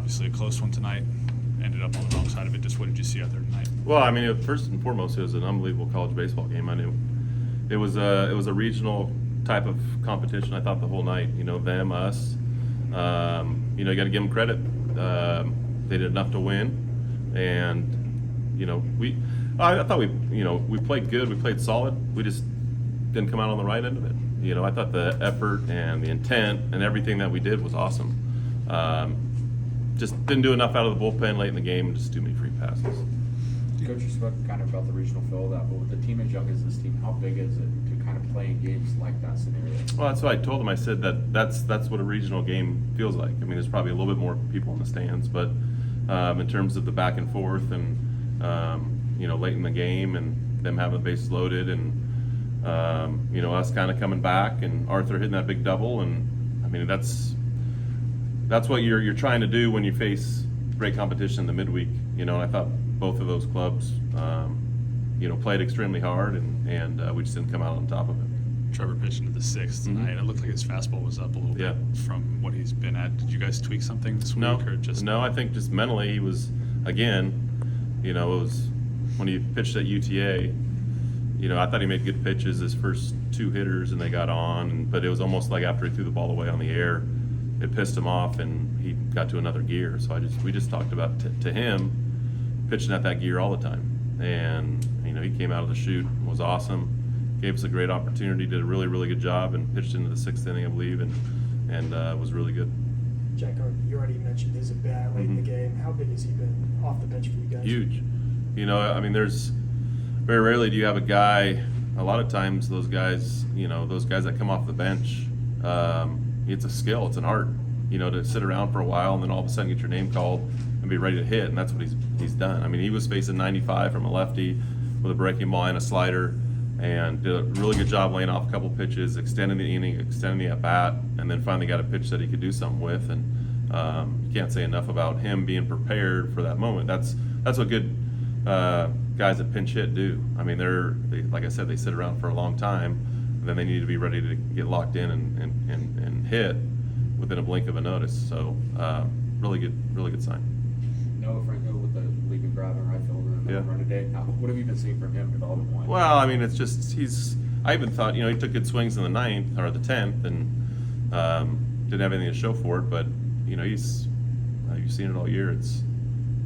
obviously a close one tonight. Ended up on the wrong side of it. Just what did you see out there tonight? Well, I mean, first and foremost, it was an unbelievable college baseball game. I knew it was a regional type of competition. I thought the whole night, them, us, you got to give them credit. They did enough to win, and I thought we played good. We played solid. We just didn't come out on the right end of it. I thought the effort and the intent and everything that we did was awesome. Just didn't do enough out of the bullpen late in the game and just too many free passes. Coach, you spoke kind of about the regional feel of that, but with the team as young as this team, how big is it to kind of play in games like that scenario? Well, that's what I told them. I said that's what a regional game feels like. I mean, there's probably a little bit more people in the stands, but in terms of the back and forth and late in the game and them having the bases loaded and us kind of coming back and Arthur hitting that big double, and I mean that's what you're trying to do when you face great competition in the midweek. And I thought both of those clubs played extremely hard and we just didn't come out on top of it. Trevor pitched into the sixth tonight. It looked like his fastball was up a little bit from what he's been at. Did you guys tweak something this week or just? No, I think just mentally he was, again, it was when he pitched at UTA, I thought he made good pitches his first two hitters and they got on, but it was almost like after he threw the ball away on the air, it pissed him off and he got to another gear. So we just talked about to him pitching at that gear all the time. And, he came out of the chute, was awesome, gave us a great opportunity, did a really, really good job, and pitched into the sixth inning, I believe, and was really good. Jack, you already mentioned his at bat late in the game. How big has he been off the bench for you guys? Huge. There's very rarely do you have a guy, a lot of times those guys that come off the bench, it's a skill, it's an art, to sit around for a while and then all of a sudden get your name called and be ready to hit, and that's what he's done. I mean, he was facing 95 from a lefty with a breaking ball and a slider, and did a really good job laying off a couple pitches, extending the inning, extending the at-bat, and then finally got a pitch that he could do something with, and you can't say enough about him being prepared for that moment. That's what good guys that pinch hit do. I mean, they like I said, they sit around for a long time, and then they need to be ready to get locked in and hit within a blink of a notice. So really good sign. Noah Franco with the leaping grab and right fielder and run today. What have you been seeing from him development-wise? Well, I mean, it's just I even thought he took good swings in the 9th or the 10th and didn't have anything to show for it, but he's you've seen it all year. It's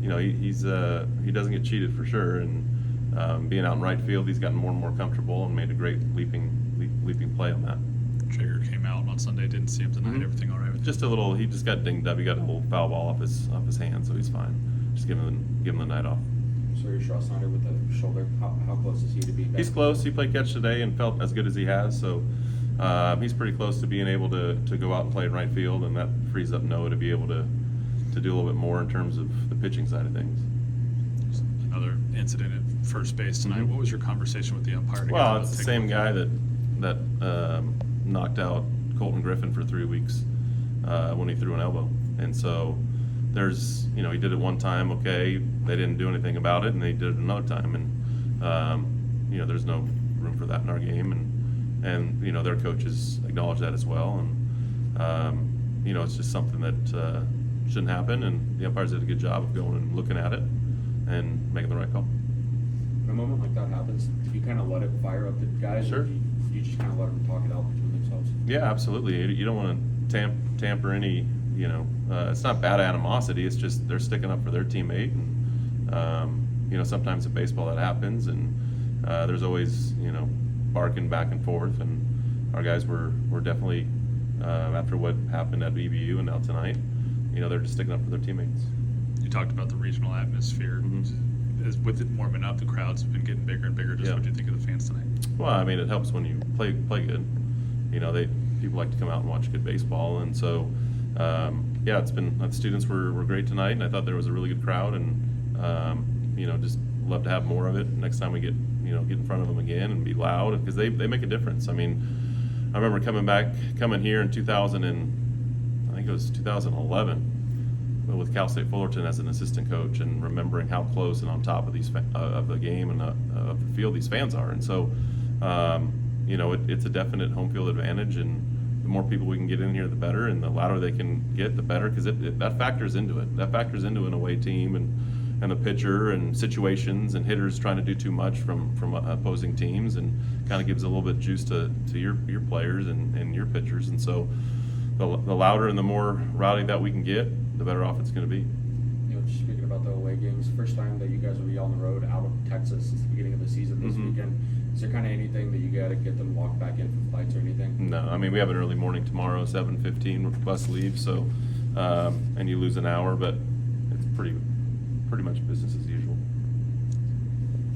he doesn't get cheated for sure, and being out in right field, he's gotten more and more comfortable and made a great leaping play on that. Trigger came out on Sunday, didn't see him tonight. Everything all right with him? Just a little. He just got dinged up. He got a little foul ball off his hand, so he's fine. Just give him the night off. So your Snyder with the shoulder, how close is he to be back? He's close. He played catch today and felt as good as he has. So he's pretty close to being able to go out and play in right field, and that frees up Noah to be able to do a little bit more in terms of the pitching side of things. Another incident at first base tonight. What was your conversation with the umpire? Well, it's the same guy that knocked out Colton Griffin for 3 weeks when he threw an elbow, and so there's he did it one time, okay, they didn't do anything about it, and they did it another time, and there's no room for that in our game, and their coaches acknowledge that as well, and it's just something that shouldn't happen, and the umpires did a good job of going and looking at it and making the right call. When a moment like that happens, do you kind of let it fire up the guys? Sure. Or do you just kind of let them talk it out between themselves? Yeah, absolutely. You don't want to tamper any, it's not bad animosity. It's just they're sticking up for their teammate. And, sometimes in baseball that happens. And there's always, barking back and forth. And our guys were definitely, after what happened at DBU and now tonight, they're just sticking up for their teammates. You talked about the regional atmosphere. As with it warming up, the crowds have been getting bigger and bigger. What do you think of the fans tonight? Well, I mean, it helps when you play good. People like to come out and watch good baseball, and so it's been. The students were great tonight, and I thought there was a really good crowd, and just love to have more of it next time we get in front of them again and be loud, because they make a difference. I mean, I remember coming here in 2011. With Cal State Fullerton as an assistant coach, and remembering how close and on top of of the game and of the field these fans are, and so it's a definite home field advantage, and the more people we can get in here, the better, and the louder they can get, the better, because that factors into it. That factors into an away team and the pitcher and situations and hitters trying to do too much from opposing teams, and kind of gives a little bit of juice to your players and your pitchers. And so the louder and the more rowdy that we can get, the better off it's going to be. You know, just speaking about the away games, first time that you guys will be on the road out of Texas since the beginning of the season this Mhm. weekend. Is there kind of anything that you got to get them walk back in for flights or anything? No, I mean, we have an early morning tomorrow, 7:15 bus leave, so, and you lose an hour, but it's pretty much business as usual.